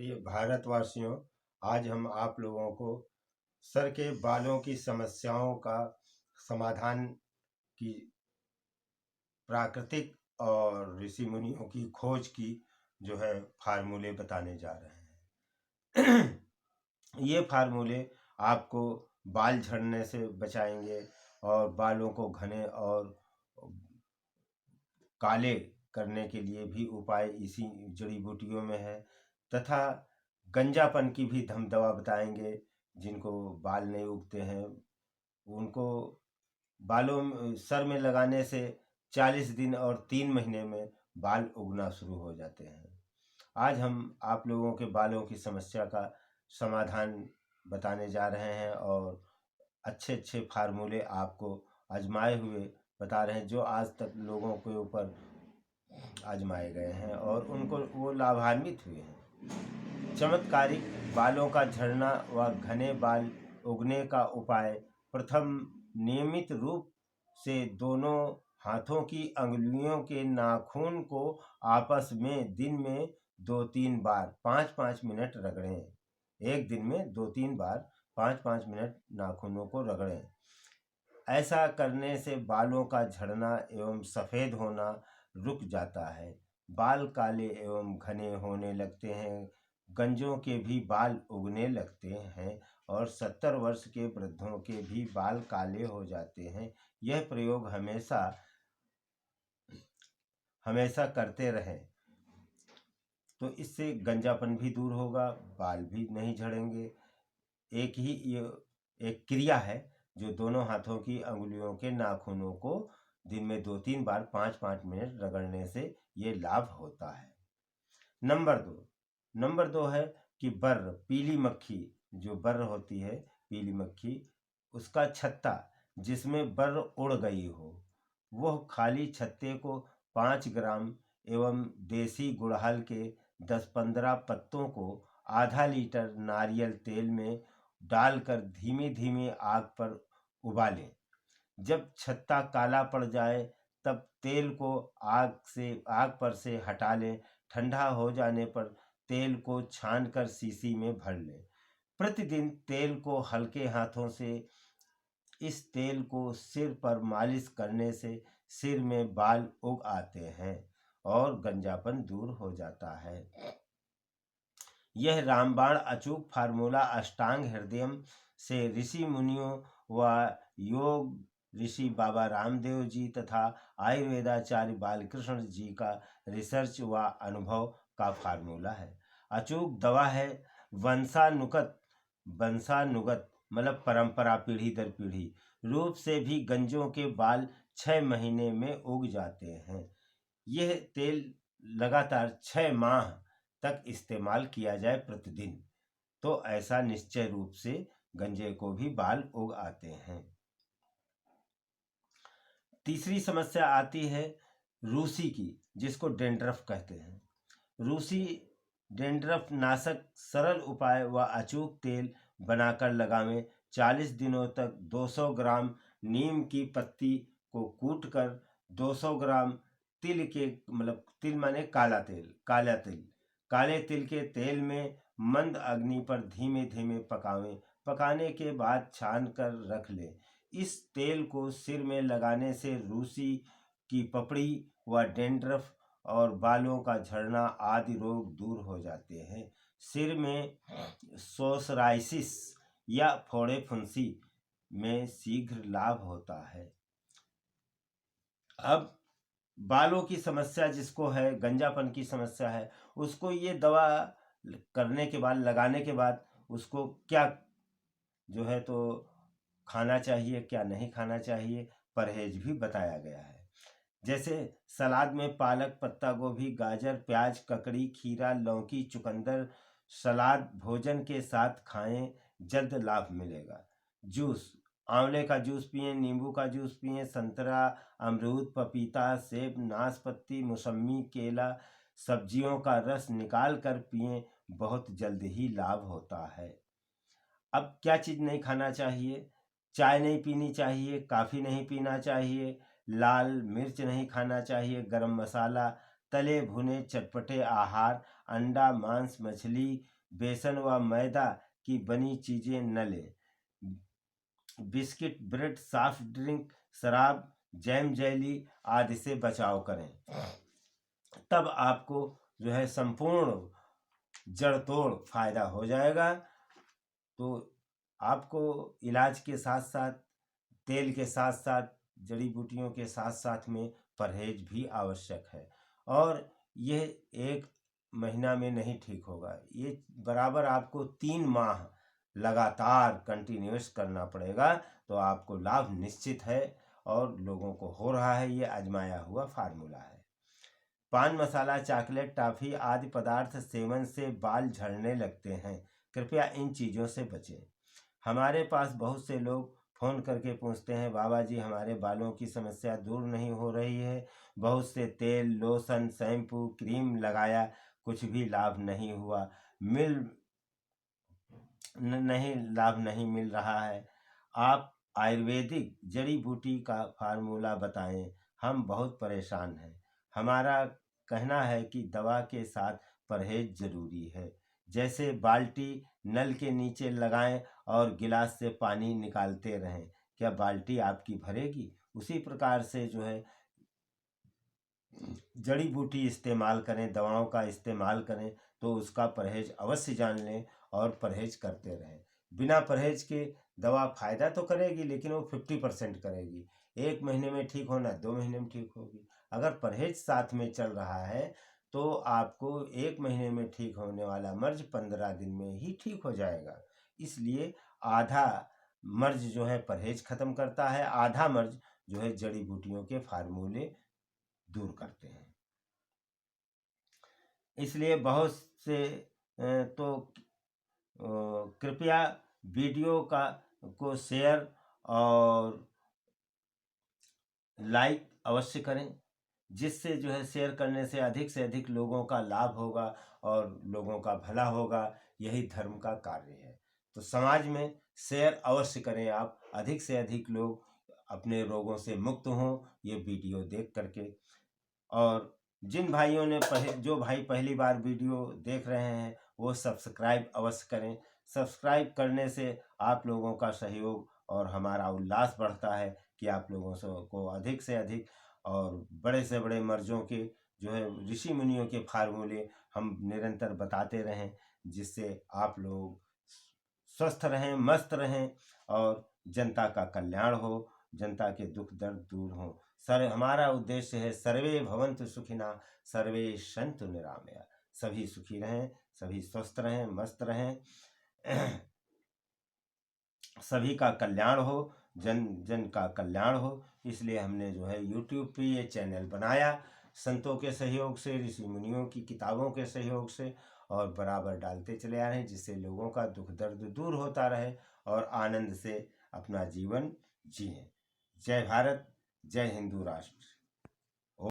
प्रिय भारतवासियों, आज हम आप लोगों को सर के बालों की समस्याओं का समाधान की प्राकृतिक और ऋषि मुनियों की खोज की जो है फार्मूले बताने जा रहे हैं। ये फार्मूले आपको बाल झड़ने से बचाएंगे और बालों को घने और काले करने के लिए भी उपाय इसी जड़ी बूटियों में है, तथा गंजापन की भी हम दवा बताएंगे। जिनको बाल नहीं उगते हैं उनको सर में लगाने से 40 दिन और 3 महीने में बाल उगना शुरू हो जाते हैं। आज हम आप लोगों के बालों की समस्या का समाधान बताने जा रहे हैं और अच्छे अच्छे फार्मूले आपको आजमाए हुए बता रहे हैं, जो आज तक लोगों के ऊपर आजमाए गए हैं और उनको वो लाभान्वित हुए हैं। चमत्कारिक बालों का झड़ना व घने बाल उगने का उपाय। प्रथम, नियमित रूप से दोनों हाथों की अंगुलियों के नाखून को आपस में दिन में 2-3 बार 5-5 मिनट रगड़ें। एक दिन में 2-3 बार 5-5 मिनट नाखूनों को रगड़ें। ऐसा करने से बालों का झड़ना एवं सफ़ेद होना रुक जाता है। बाल काले एवं घने होने लगते हैं। गंजों के भी बाल उगने लगते हैं और 70 वर्ष के वृद्धों के भी बाल काले हो जाते हैं। यह प्रयोग हमेशा हमेशा करते रहें तो इससे गंजापन भी दूर होगा, बाल भी नहीं झड़ेंगे। ये एक क्रिया है जो दोनों हाथों की अंगुलियों के नाखूनों को दिन में 2-3 बार 5-5 मिनट रगड़ने से ये लाभ होता है। नंबर दो है कि बर्र, पीली मक्खी, जो बर्र होती है पीली मक्खी, उसका छत्ता जिसमें बर्र उड़ गई हो, वह खाली छत्ते को 5 ग्राम एवं देसी गुड़हल के 10-15 पत्तों को आधा लीटर नारियल तेल में डालकर धीमी धीमी आग पर उबालें। जब छत्ता काला पड़ जाए तब तेल को आग पर से हटा लें। ठंडा हो जाने पर तेल को छानकर शीशी में भर लें। प्रतिदिन तेल को हल्के हाथों से इस तेल को सिर पर मालिश करने से सिर में बाल उग आते हैं और गंजापन दूर हो जाता है। यह रामबाण अचूक फार्मूला अष्टांग हृदयम से ऋषि मुनियों व योग ऋषि बाबा रामदेव जी तथा आयुर्वेदाचार्य बालकृष्ण जी का रिसर्च व अनुभव का फार्मूला है। अचूक दवा है। वंशानुगत मतलब परंपरा, पीढ़ी दर पीढ़ी रूप से भी गंजों के बाल 6 महीने में उग जाते हैं। यह तेल लगातार 6 माह तक इस्तेमाल किया जाए प्रतिदिन, तो ऐसा निश्चय रूप से गंजे को भी बाल उग आते हैं। तीसरी समस्या आती है रूसी की, जिसको डेंड्रफ कहते हैं। रूसी डेंड्रफ नाशक सरल उपाय व अचूक तेल बनाकर लगावें। 40 दिनों तक 200 ग्राम नीम की पत्ती को कूटकर 200 ग्राम तिल के तिल माने काला काले तिल के तेल में मंद अग्नि पर धीमे धीमे पकावें। पकाने के बाद छान कर रख लें। इस तेल को सिर में लगाने से रूसी की पपड़ी व डेंड्रफ और बालों का झड़ना आदि रोग दूर हो जाते हैं। सिर में सोसराइसिस या फोड़े फुंसी में शीघ्र लाभ होता है। अब बालों की समस्या जिसको है, गंजापन की समस्या है, उसको ये दवा करने के बाद, लगाने के बाद उसको क्या जो है तो खाना चाहिए, क्या नहीं खाना चाहिए, परहेज भी बताया गया है। जैसे सलाद में पालक, पत्ता गोभी, गाजर, प्याज, ककड़ी, खीरा, लौकी, चुकंदर सलाद भोजन के साथ खाएं, जल्द लाभ मिलेगा। जूस, आंवले का जूस पिएं, नींबू का जूस पिएं, संतरा, अमरूद, पपीता, सेब, नाशपाती, मौसम्मी, केला, सब्जियों का रस निकाल कर पिएं, बहुत जल्द ही लाभ होता है। अब क्या चीज़ नहीं खाना चाहिए? चाय नहीं पीनी चाहिए, कॉफ़ी नहीं पीना चाहिए, लाल मिर्च नहीं खाना चाहिए, गरम मसाला, तले भुने चटपटे आहार, अंडा, मांस, मछली, बेसन व मैदा की बनी चीजें न लें। बिस्किट, ब्रेड, सॉफ्ट ड्रिंक, शराब, जैम, जेली आदि से बचाव करें। तब आपको जो है संपूर्ण जड़ तोड़ फायदा हो जाएगा। तो आपको इलाज के साथ साथ, तेल के साथ साथ, जड़ी बूटियों के साथ साथ में परहेज भी आवश्यक है। और यह 1 महीना में नहीं ठीक होगा, ये बराबर आपको 3 माह लगातार कंटिन्यूस करना पड़ेगा। तो आपको लाभ निश्चित है और लोगों को हो रहा है, ये आजमाया हुआ फार्मूला है। पान मसाला, चॉकलेट, टॉफी आदि पदार्थ सेवन से बाल झड़ने लगते हैं, कृपया इन चीज़ों से बचें। हमारे पास बहुत से लोग फ़ोन करके पूछते हैं, बाबा जी हमारे बालों की समस्या दूर नहीं हो रही है, बहुत से तेल, लोशन, शैम्पू, क्रीम लगाया, कुछ भी लाभ नहीं हुआ, लाभ नहीं मिल रहा है। आप आयुर्वेदिक जड़ी बूटी का फार्मूला बताएं, हम बहुत परेशान हैं। हमारा कहना है कि दवा के साथ परहेज जरूरी है। जैसे बाल्टी नल के नीचे लगाएं और गिलास से पानी निकालते रहें, क्या बाल्टी आपकी भरेगी? उसी प्रकार से जो है जड़ी बूटी इस्तेमाल करें, दवाओं का इस्तेमाल करें, तो उसका परहेज अवश्य जान लें और परहेज करते रहें। बिना परहेज के दवा फ़ायदा तो करेगी, लेकिन वो 50% करेगी। 1 महीने में ठीक होना, 2 महीने में ठीक होगी। अगर परहेज साथ में चल रहा है तो आपको 1 महीने में ठीक होने वाला मर्ज 15 दिन में ही ठीक हो जाएगा। इसलिए आधा मर्ज जो है परहेज ख़त्म करता है, आधा मर्ज जो है जड़ी बूटियों के फार्मूले दूर करते हैं। इसलिए बहुत से तो कृपया वीडियो को शेयर और लाइक अवश्य करें, जिससे जो है शेयर करने से अधिक लोगों का लाभ होगा और लोगों का भला होगा। यही धर्म का कार्य है। तो समाज में शेयर अवश्य करें, आप अधिक से अधिक लोग अपने रोगों से मुक्त हों ये वीडियो देख करके। और जिन भाइयों ने जो भाई पहली बार वीडियो देख रहे हैं वो सब्सक्राइब अवश्य करें। सब्सक्राइब करने से आप लोगों का सहयोग और हमारा उल्लास बढ़ता है कि आप लोगों को अधिक से अधिक और बड़े से बड़े मर्जों के जो है ऋषि मुनियों के फार्मूले हम निरंतर बताते रहें, जिससे आप लोग स्वस्थ रहें, मस्त रहें और जनता का कल्याण हो, जनता के दुख दर्द दूर हो। हमारा उद्देश्य है सर्वे भवन्तु सुखिनः, सर्वे सन्तु निरामया। सभी सुखी रहें, सभी स्वस्थ रहें, मस्त रहें, सभी का कल्याण हो, जन जन का कल्याण हो। इसलिए हमने जो है YouTube पे ये चैनल बनाया, संतों के सहयोग से, ऋषि मुनियों की किताबों के सहयोग से, और बराबर डालते चले आ रहे हैं, जिससे लोगों का दुख दर्द दूर होता रहे और आनंद से अपना जीवन जिएं। जय भारत, जय हिंदू राष्ट्र।